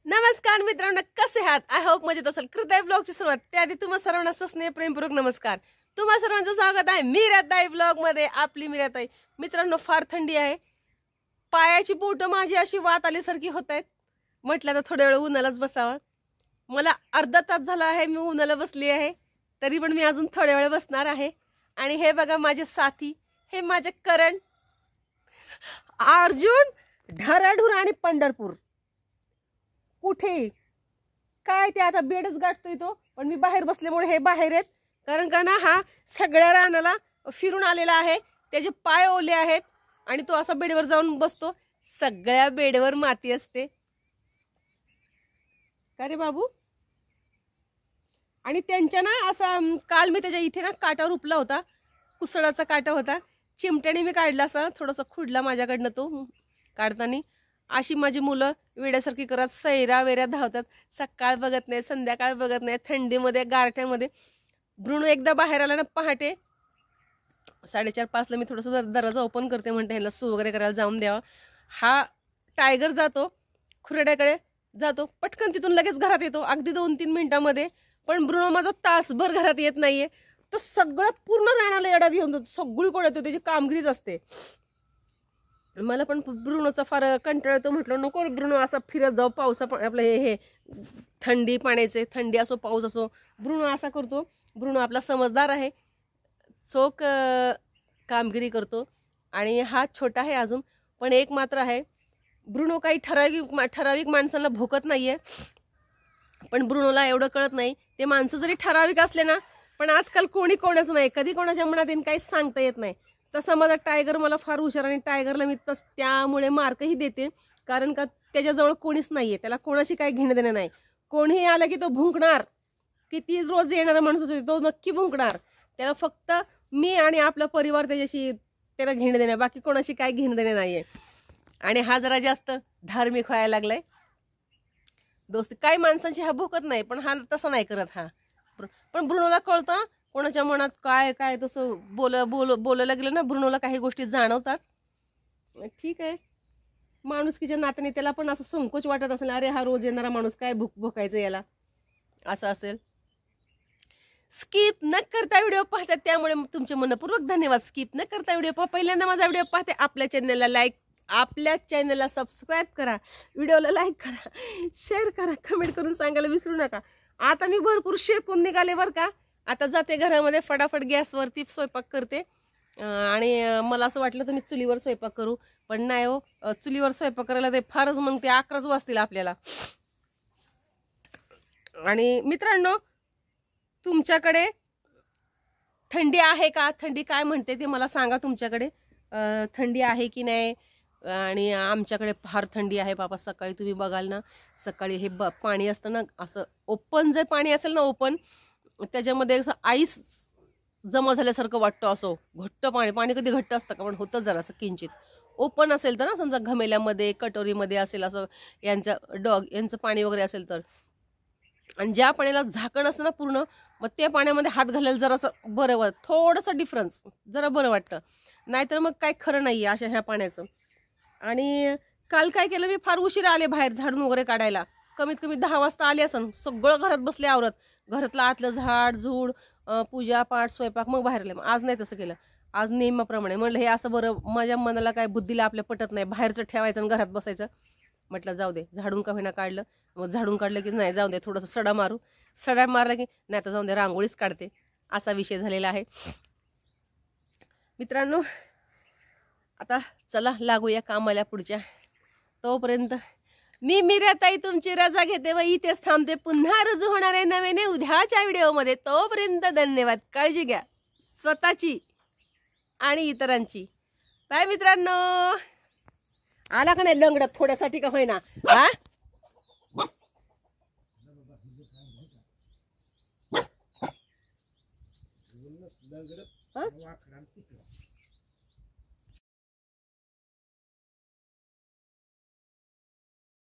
नमस्कार मित्रांनो, कसे आहात? आय होप मजेत असेल. हृदय ब्लॉगची सुरुवात त्याआधी तुम्हा सर्वांना सस्नेह प्रेमपूर्वक नमस्कार. तुम्हा सर्वांचं स्वागत आहे मीराताई ब्लॉग मध्ये. आपली मीराताई. मित्रांनो, फार थंडी आहे. पायाची बोटं माझी अशी वात आल्यासारखी होत आहेत. म्हटलं तर थोड्या वेळ उन्हालाच बसावं. मला अर्धा तास झाला आहे मी उन्हाला बसली आहे, तरी पण मी अजून थोड्या वेळ बसणार आहे. आणि हे बघा माझे साथी, हे माझे करण, अर्जुन, ढराढूर आणि पंढरपूर. कुठे काय ते आता बेडच गाठतोय तो, पण मी बाहेर बसल्यामुळे हे बाहेर आहेत. कारण का ना, हा सगळ्या रानाला फिरून आलेला आहे. त्याचे पाय ओले आहेत आणि तो असा बेडवर जाऊन बसतो. सगळ्या बेडवर माती असते का रे बाबू? आणि त्यांच्या ना असा काल मी त्याच्या इथे ना काटावर उपला होता, कुसळाचा काटा होता. चिमट्याने मी काढला, असा थोडासा खुडला माझ्याकडनं तो काढताना. अशी माझी मुलं वेड्यासारखी करत सैरा वेऱ्या धावतात. सकाळ बघत नाही, संध्याकाळ बघत नाही, थंडीमध्ये गारठ्यामध्ये. ब्रुनो एकदा बाहेर आला ना पहाटे 4:30-5ला, मी थोडंसं दरवाजा ओपन करते, म्हणते ह्याला सू वगैरे करायला जाऊन द्यावा. हा टायगर जातो खुरड्याकडे, जातो पटकन, तिथून लगेच घरात येतो अगदी 2-3 मिनिटामध्ये. पण ब्रुनो माझा तासभर घरात येत नाहीये. तो सगळं पूर्ण रानाला येडा घेऊन जातो, सगळी कोण येतो, त्याची कामगिरीच असते. मला पण ब्रुनोचा फार कंटाळा येतो. म्हटलं नको ब्रुनो असा फिरत जाऊ, पावसा आपलं हे थंडी पाण्याचे, थंडी असो पाऊस असो, ब्रुनो असा करतो. ब्रुनो आपला समजदार आहे, चोख कामगिरी करतो. आणि हा छोटा आहे अजून, पण एक मात्र आहे, ब्रुनो काही ठराविक माणसांना भोकत नाहीये. पण ब्रुनोला एवढं कळत नाही, ते माणसं जरी ठराविक असले ना, पण आजकाल कोणी कोणाचं नाही, कधी कोणाच्या मनात येईन काहीच सांगता येत नाही. तसा माझा टायगर मला फार हुशार, आणि टायगरला मी त्यामुळे मार्कही देते. कारण का त्याच्याजवळ कोणीच नाहीये, त्याला कोणाशी काही घेणं देणं नाही. कोणीही आलं की तो भुंकणार. किती रोज येणारा माणूस असतो तो नक्की भुंकणार. त्याला फक्त मी आणि आपला परिवार त्याच्याशी, त्याला घेणं देणं, बाकी कोणाशी काही घेणं देणं नाहीये. आणि हा जरा जास्त धार्मिक व्हायला लागलाय. दोस्ती काही माणसांची हा भुकत नाही, पण हा तसं नाही करत. हा पण ब्रुनोला कळतं कोणाच्या मनात काय काय. तसं बोलायला गेलं ना, ब्रुनोला काही गोष्टी जाणवतात. ठीक आहे, माणुसकीच्या नात्याने त्याला पण असं संकोच वाटत असेल, अरे हा रोज येणारा माणूस काय भुकायचं याला, असं असेल. स्किप न करता व्हिडिओ पाहतात, त्यामुळे तुमचे मनपूर्वक धन्यवाद. स्किप न करता व्हिडिओ पहा. पहिल्यांदा माझा व्हिडिओ पाहते, आपल्या चॅनलला लाईक, आपल्या चॅनलला सबस्क्राईब करा, व्हिडिओला लाईक करा, शेअर करा, कमेंट करून सांगायला विसरू नका. आता मी भरपूर शेकून निघाले बरं का. आता जाते घरामध्ये, फटाफट गॅसवरती स्वयंपाक करते. आणि मला असं वाटलं तर मी चुलीवर स्वयंपाक करू, पण नाही हो, चुलीवर स्वयंपाक करायला ते फारच, मग ते 11च वाजतील आपल्याला. आणि मित्रांनो, तुमच्याकडे थंडी आहे का? थंडी काय म्हणते ते मला सांगा. तुमच्याकडे थंडी आहे की नाही? आणि आमच्याकडे फार थंडी आहे बाबा. सकाळी तुम्ही बघाल ना, सकाळी हे पाणी असतं ना, असं ओपन जर पाणी असेल ना, ओपन, त्याच्यामध्ये असं आईस जमा झाल्यासारखं वाटतं. असं घट्ट पाणी कधी घट्ट असतं का? पण होतं जरा असं किंचित. ओपन असेल तर ना, समजा घमेल्यामध्ये, कटोरीमध्ये असेल, असं यांचं पाणी वगैरे असेल तर. आणि ज्या पाण्याला झाकण असतं ना पूर्ण, मग त्या पाण्यामध्ये हात घालायला जरा असं बरं वाटतं, थोडंसं डिफरन्स, जरा बरं वाटतं. नाहीतर मग काय खरं नाही आहे ह्या पाण्याचं. आणि काल काय केलं, मी फार उशिरा आले बाहेर झाडून वगैरे काढायला. कमीत कमी 10 वाजता आले असन. सगळं घरात बसले आवरत, घरातलं आतलं झाड झूड, पूजा पाठ, स्वयंपाक, मग बाहेर आले. आज नाही तसं केलं. आज नेहमीप्रमाणे म्हणलं हे असं बरं, माझ्या मनाला काय, बुद्धीला आपल्या पटत नाही बाहेरचं ठेवायचं आणि घरात बसायचं. म्हटलं जाऊ दे, झाडून का होईना काढलं. मग झाडून काढलं की नाही जाऊ दे, थोडंसं सडा मारू. सडा मारला की नाही तर जाऊन दे, रांगोळीच काढते. असा विषय झालेला आहे मित्रांनो. आता चला लागूया कामाला पुढच्या. तोपर्यंत मी मीराताई तुमची रजा घेते व इथेच थांबते. पुन्हा रुजू होणार आहे नव्याने उद्याच्या व्हिडिओमध्ये. तोपर्यंत धन्यवाद. काळजी घ्या स्वतःची आणि इतरांची. बाय मित्रांनो. आला का नाही लंगडत थोड्यासाठी का होईना? हा